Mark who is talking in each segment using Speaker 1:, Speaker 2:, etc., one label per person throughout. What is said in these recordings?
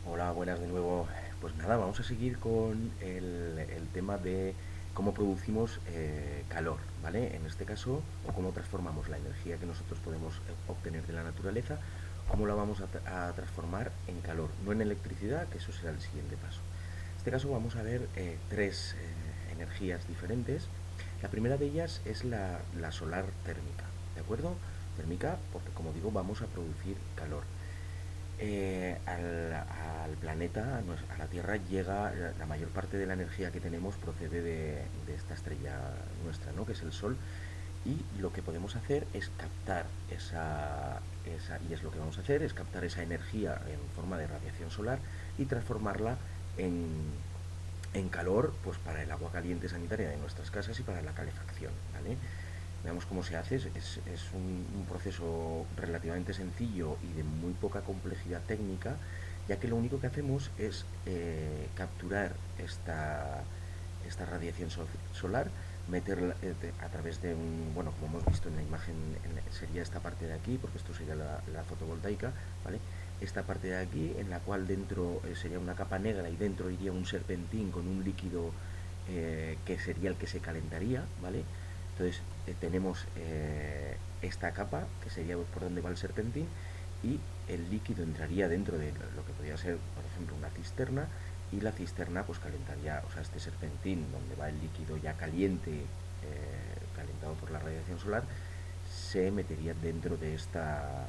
Speaker 1: Hola, buenas de nuevo. Pues nada, vamos a seguir con el tema de cómo producimos calor, ¿vale? En este caso, o cómo transformamos la energía que nosotros podemos obtener de la naturaleza, cómo la vamos a transformar en calor, no en electricidad, que eso será el siguiente paso. En este caso vamos a ver tres energías diferentes. La primera de ellas es la solar térmica, ¿de acuerdo? Térmica porque, como digo, vamos a producir calor. Al planeta, a la Tierra, llega la mayor parte de la energía que tenemos procede de esta estrella nuestra, ¿no? Que es el Sol. Y lo que podemos hacer es captar y es lo que vamos a hacer, es captar esa energía en forma de radiación solar y transformarla en, en calor, pues para el agua caliente sanitaria de nuestras casas y para la calefacción, ¿vale? Veamos cómo se hace. Es un proceso relativamente sencillo y de muy poca complejidad técnica, ya que lo único que hacemos es capturar esta radiación solar, meterla a través de un, bueno, como hemos visto en la imagen, sería esta parte de aquí, porque esto sería la fotovoltaica, ¿vale? Esta parte de aquí, en la cual dentro sería una capa negra y dentro iría un serpentín con un líquido que sería el que se calentaría, ¿vale? Entonces tenemos esta capa, que sería por donde va el serpentín, y el líquido entraría dentro de lo que podría ser, por ejemplo, una cisterna, y la cisterna pues calentaría, o sea, este serpentín donde va el líquido ya caliente, calentado por la radiación solar, se metería dentro de esta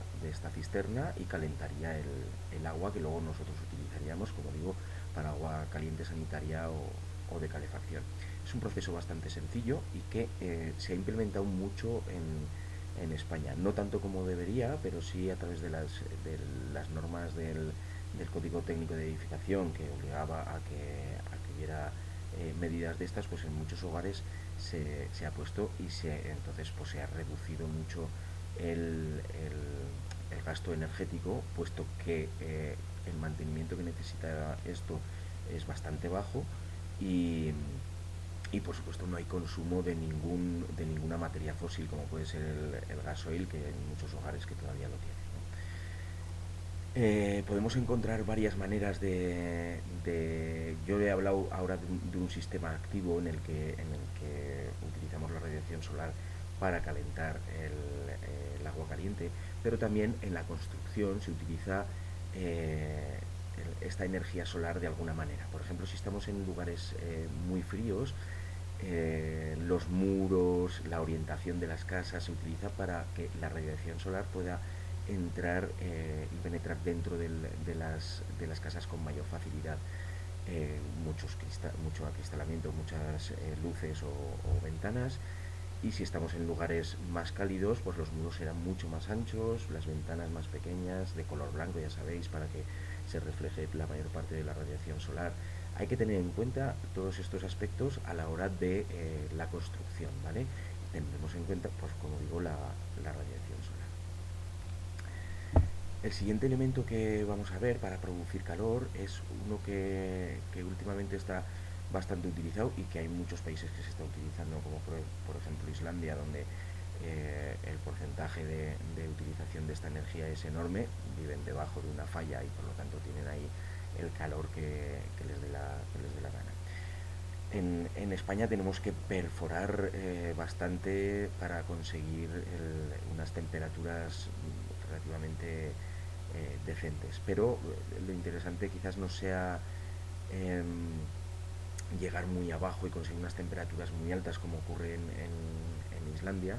Speaker 1: cisterna y calentaría el agua que luego nosotros utilizaríamos, como digo, para agua caliente sanitaria o de calefacción. Es un proceso bastante sencillo y que se ha implementado mucho en España. No tanto como debería, pero sí a través de las normas del Código Técnico de Edificación, que obligaba a que hubiera medidas de estas, pues en muchos hogares se ha puesto y entonces pues se ha reducido mucho el gasto energético, puesto que el mantenimiento que necesita esto es bastante bajo y, y por supuesto no hay consumo de ninguna materia fósil como puede ser el gasoil, que hay muchos hogares que todavía lo tienen, ¿no? Podemos encontrar varias maneras yo he hablado ahora de un sistema activo en el que utilizamos la radiación solar para calentar el agua caliente, pero también en la construcción se utiliza eh, esta energía solar de alguna manera. Por ejemplo, si estamos en lugares muy fríos, los muros, la orientación de las casas se utiliza para que la radiación solar pueda entrar y penetrar dentro de las casas con mayor facilidad. Mucho acristalamiento, muchas luces o ventanas. Y si estamos en lugares más cálidos, pues los muros serán mucho más anchos, las ventanas más pequeñas, de color blanco, ya sabéis, para que se refleje la mayor parte de la radiación solar. Hay que tener en cuenta todos estos aspectos a la hora de la construcción, ¿vale? Tendremos en cuenta, pues como digo, la radiación solar. El siguiente elemento que vamos a ver para producir calor es uno que últimamente está bastante utilizado y que hay muchos países que se está utilizando, como por ejemplo Islandia, donde el porcentaje de utilización de esta energía es enorme, viven debajo de una falla y por lo tanto tienen ahí el calor que que les dé la gana. En España tenemos que perforar bastante para conseguir unas temperaturas relativamente decentes. Pero lo interesante quizás no sea em, llegar muy abajo y conseguir unas temperaturas muy altas como ocurre en Islandia,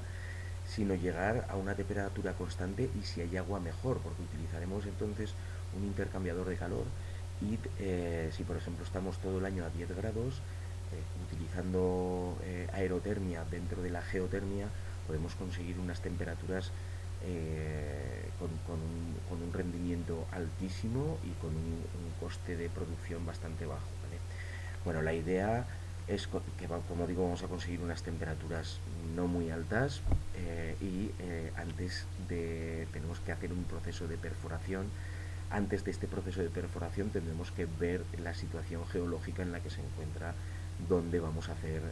Speaker 1: sino llegar a una temperatura constante y si hay agua mejor, porque utilizaremos entonces un intercambiador de calor y si por ejemplo estamos todo el año a 10 grados, utilizando aerotermia dentro de la geotermia, podemos conseguir unas temperaturas con un rendimiento altísimo y con un coste de producción bastante bajo, ¿vale? Bueno, la idea es que, como digo, vamos a conseguir unas temperaturas no muy altas tenemos que hacer un proceso de perforación. Antes de este proceso de perforación tendremos que ver la situación geológica en la que se encuentra donde vamos a hacer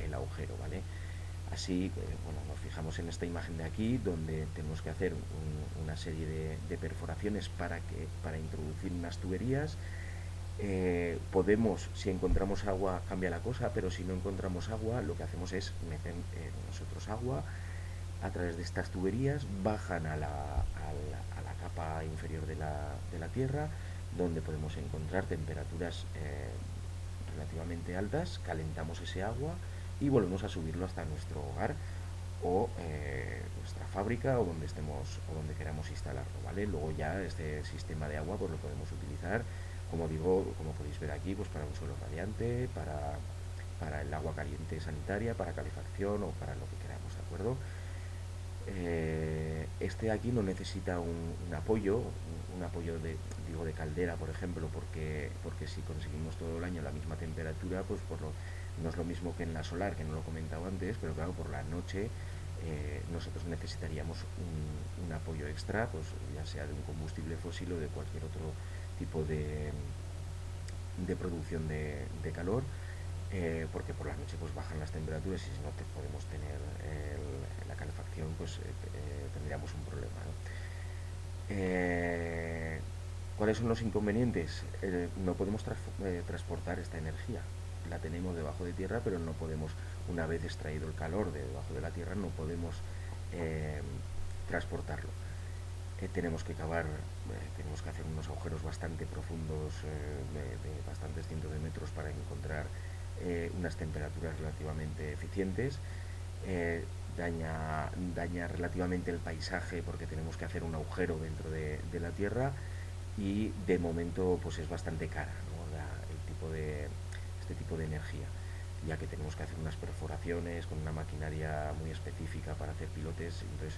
Speaker 1: el agujero, ¿vale? Así, bueno, nos fijamos en esta imagen de aquí, donde tenemos que hacer una serie de perforaciones para introducir unas tuberías. Podemos, si encontramos agua, cambia la cosa, pero si no encontramos agua, lo que hacemos es meter nosotros agua a través de estas tuberías, bajan a la capa inferior de la tierra, donde podemos encontrar temperaturas relativamente altas, calentamos ese agua y volvemos a subirlo hasta nuestro hogar o nuestra fábrica o donde estemos o donde queramos instalarlo, ¿vale? Luego ya este sistema de agua pues lo podemos utilizar, como digo, como podéis ver aquí, pues para un suelo radiante, para el agua caliente sanitaria, para calefacción o para lo que queramos, ¿de acuerdo? Este aquí no necesita un apoyo, un apoyo digo, de caldera, por ejemplo, porque si conseguimos todo el año la misma temperatura, pues no es lo mismo que en la solar, que no lo he comentado antes, pero claro, por la noche nosotros necesitaríamos un apoyo extra, pues ya sea de un combustible fósil o de cualquier otro tipo de producción de calor, porque por la noche pues bajan las temperaturas y si no podemos tener la calefacción, pues tendríamos un problema, ¿no? Eh, ¿Cuáles son los inconvenientes? No podemos transportar esta energía. La tenemos debajo de tierra, pero no podemos, una vez extraído el calor de debajo de la tierra, no podemos eh, transportarlo. Tenemos que cavar, tenemos que hacer unos agujeros bastante profundos, de bastantes cientos de metros, para encontrar unas temperaturas relativamente eficientes. eh, daña relativamente el paisaje porque tenemos que hacer un agujero dentro de la tierra y de momento pues es bastante cara, ¿no? Este tipo de energía, ya que tenemos que hacer unas perforaciones con una maquinaria muy específica para hacer pilotes. Entonces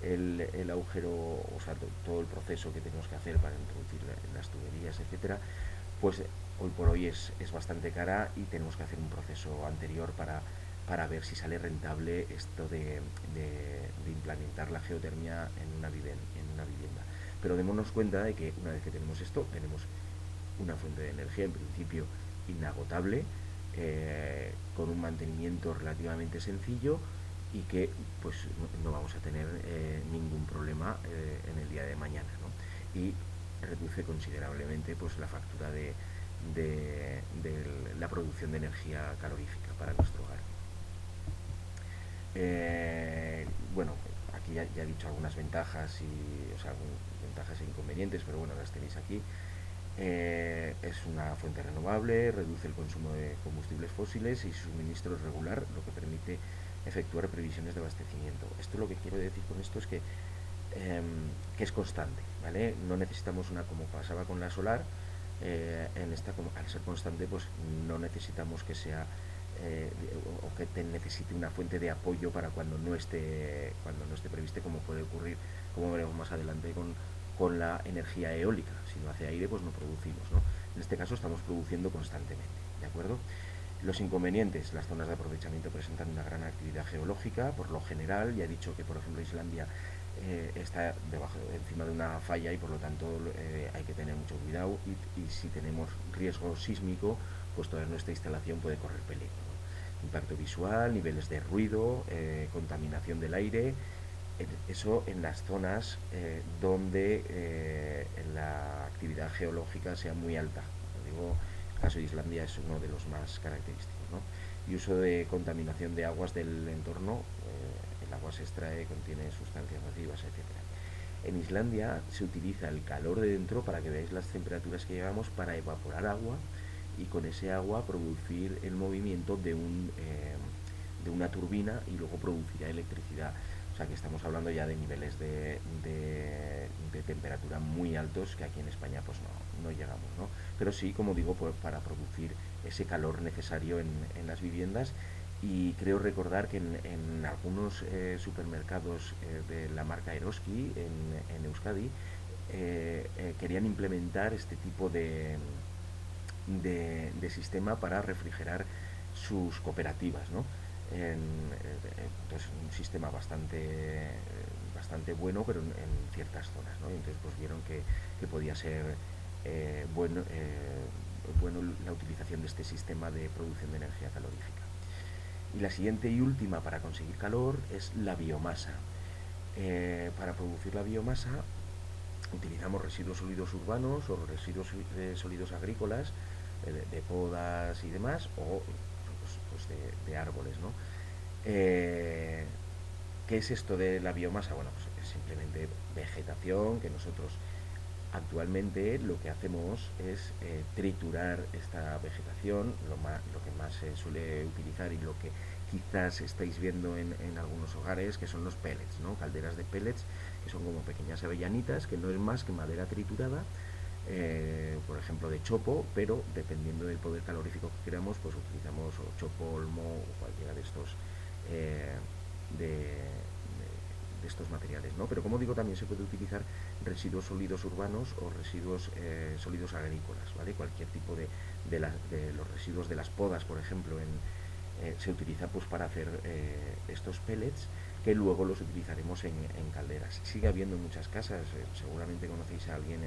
Speaker 1: el agujero, o sea, todo el proceso que tenemos que hacer para introducir las tuberías, etcétera, pues hoy por hoy es bastante cara y tenemos que hacer un proceso anterior para ver si sale rentable esto de implementar la geotermia en una vivienda. Pero démonos cuenta de que una vez que tenemos esto, tenemos una fuente de energía en principio inagotable, con un mantenimiento relativamente sencillo y que pues no vamos a tener ningún problema en el día de mañana, ¿no? Y reduce considerablemente pues la factura de la producción de energía calorífica para nuestro hogar. Eh, bueno, aquí ya he dicho algunas ventajas o sea, ventajas e inconvenientes, pero bueno, las tenéis aquí. Es una fuente renovable, reduce el consumo de combustibles fósiles y su suministro es regular, lo que permite efectuar previsiones de abastecimiento. Esto, lo que quiero decir con esto es que es constante, ¿vale? No necesitamos una, como pasaba con la solar, en esta, como, al ser constante, pues no necesitamos que sea eh, o que necesite una fuente de apoyo para cuando no esté previste, como puede ocurrir, como veremos más adelante, con la energía eólica. Si no hace aire, pues no producimos, ¿no? En este caso estamos produciendo constantemente, ¿de acuerdo? Los inconvenientes: las zonas de aprovechamiento presentan una gran actividad geológica, por lo general. Ya he dicho que, por ejemplo, Islandia está encima de una falla y por lo tanto hay que tener mucho cuidado y si tenemos riesgo sísmico, pues toda nuestra instalación puede correr peligro, ¿no? Impacto visual, niveles de ruido, contaminación del aire, eso en las zonas donde la actividad geológica sea muy alta. Como digo, el caso de Islandia es uno de los más característicos, ¿no? Y uso de contaminación de aguas del entorno. El agua se extrae, contiene sustancias nocivas, etcétera. En Islandia se utiliza el calor de dentro, para que veáis las temperaturas que llevamos, para evaporar agua y con ese agua producir el movimiento de una turbina y luego producirá electricidad. O sea que estamos hablando ya de niveles de temperatura muy altos, que aquí en España pues no llegamos, ¿no? Pero sí, como digo, pues para producir ese calor necesario en las viviendas. Y creo recordar que en algunos supermercados de la marca Eroski en Euskadi querían implementar este tipo de sistema para refrigerar sus cooperativas, ¿no? Entonces, un sistema bastante bueno, pero en ciertas zonas, ¿no? Y entonces pues vieron que podía ser bueno la utilización de este sistema de producción de energía calorífica. Y la siguiente y última para conseguir calor es la biomasa. Para producir la biomasa utilizamos residuos sólidos urbanos o residuos sólidos agrícolas, de podas y demás, o pues de árboles, ¿no? Eh, ¿Qué es esto de la biomasa? Bueno, pues es simplemente vegetación que nosotros actualmente lo que hacemos es triturar esta vegetación, lo que más se suele utilizar y lo que quizás estáis viendo en algunos hogares, que son los pellets, ¿no? Calderas de pellets, que son como pequeñas avellanitas, que no es más que madera triturada, por ejemplo de chopo, pero dependiendo del poder calorífico que queramos, pues utilizamos o chopo, olmo o cualquiera de estos eh, de estos materiales, ¿no? Pero como digo, también se puede utilizar residuos sólidos urbanos o residuos sólidos agrícolas, ¿vale? Cualquier tipo de los residuos de las podas, por ejemplo, se utiliza pues para hacer estos pellets que luego los utilizaremos en calderas. Sigue habiendo muchas casas, seguramente conocéis a alguien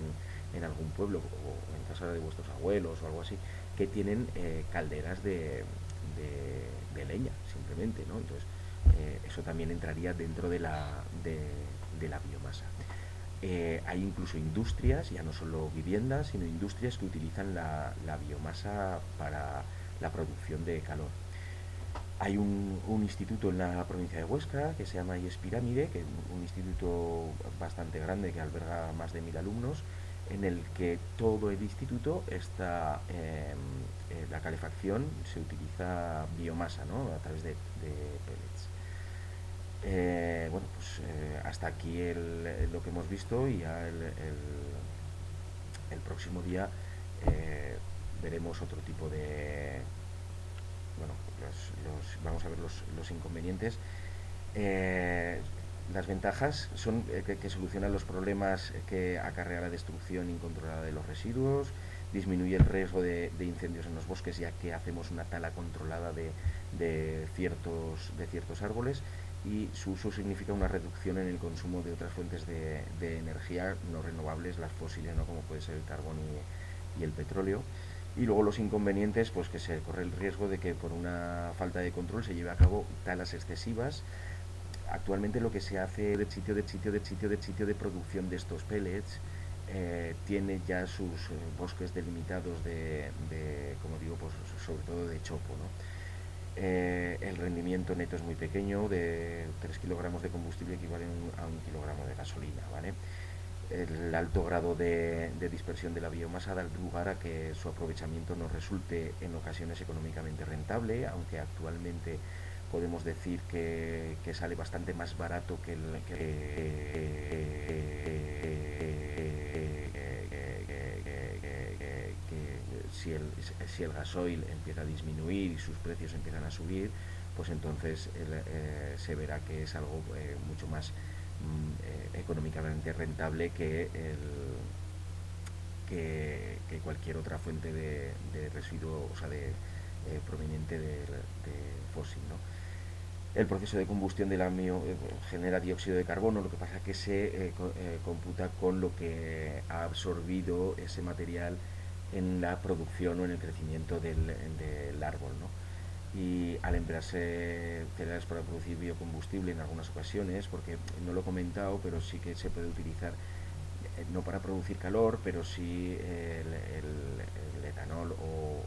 Speaker 1: en algún pueblo o en casa de vuestros abuelos o algo así, que tienen calderas de leña, simplemente, ¿no? Entonces, eso también entraría dentro de la biomasa. Hay incluso industrias, ya no solo viviendas, sino industrias que utilizan la biomasa para la producción de calor. Hay un instituto en la provincia de Huesca que se llama IES Pirámide, que es un instituto bastante grande que alberga más de 1000 alumnos, en el que todo el instituto está, la calefacción se utiliza biomasa, ¿no? A través de pellets. Bueno, pues hasta aquí lo que hemos visto y ya el próximo día eh, veremos otro tipo de... Bueno, vamos a ver los inconvenientes. Eh, las ventajas son que solucionan los problemas que acarrea la destrucción incontrolada de los residuos, disminuye el riesgo de incendios en los bosques ya que hacemos una tala controlada de ciertos árboles, y su uso significa una reducción en el consumo de otras fuentes de energía no renovables, las fósiles, ¿no? Como puede ser el carbón y el petróleo. Y luego los inconvenientes, pues que se corre el riesgo de que por una falta de control se lleve a cabo talas excesivas. Actualmente lo que se hace sitio de producción de estos pellets tiene ya sus bosques delimitados como digo, pues sobre todo de chopo, ¿no? El rendimiento neto es muy pequeño, de 3 kilogramos de combustible equivalen a 1 kilogramo de gasolina, ¿vale? El alto grado de dispersión de la biomasa da lugar a que su aprovechamiento nos resulte en ocasiones económicamente rentable, aunque actualmente podemos decir que sale bastante más barato que si el gasoil empieza a disminuir y sus precios empiezan a subir, pues entonces se verá que es algo mucho más económicamente rentable que cualquier otra fuente de residuo, o sea, proveniente de fósil, ¿no? El proceso de combustión del amio genera dióxido de carbono, lo que pasa es que se computa con lo que ha absorbido ese material en la producción o en el crecimiento del árbol, ¿no? Y al emplearse cereales para producir biocombustible en algunas ocasiones, porque no lo he comentado, pero sí que se puede utilizar, no para producir calor, pero sí el etanol o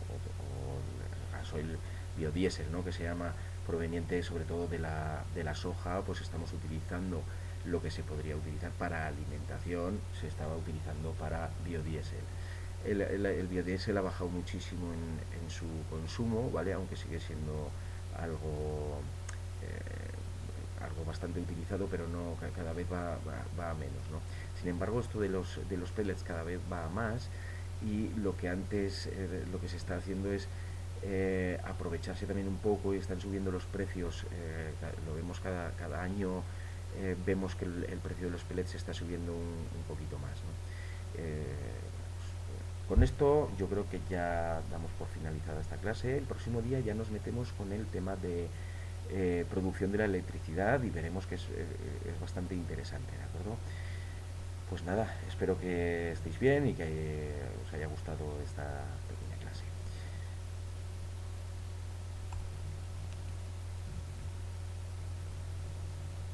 Speaker 1: el gasoil biodiesel, ¿no? Que se llama, proveniente sobre todo de la soja, pues estamos utilizando lo que se podría utilizar para alimentación, se estaba utilizando para biodiesel. El biodiesel ha bajado muchísimo en su consumo, ¿vale? Aunque sigue siendo algo, algo bastante utilizado, pero no, cada vez va a menos, ¿no? Sin embargo, esto de los pellets cada vez va a más, y lo que antes, lo que se está haciendo es aprovecharse también un poco, y están subiendo los precios, lo vemos cada año, vemos que el precio de los pellets se está subiendo un poquito más, ¿no? Con esto yo creo que ya damos por finalizada esta clase. El próximo día ya nos metemos con el tema de producción de la electricidad, y veremos que es bastante interesante, ¿de acuerdo? Pues nada, espero que estéis bien y que os haya gustado esta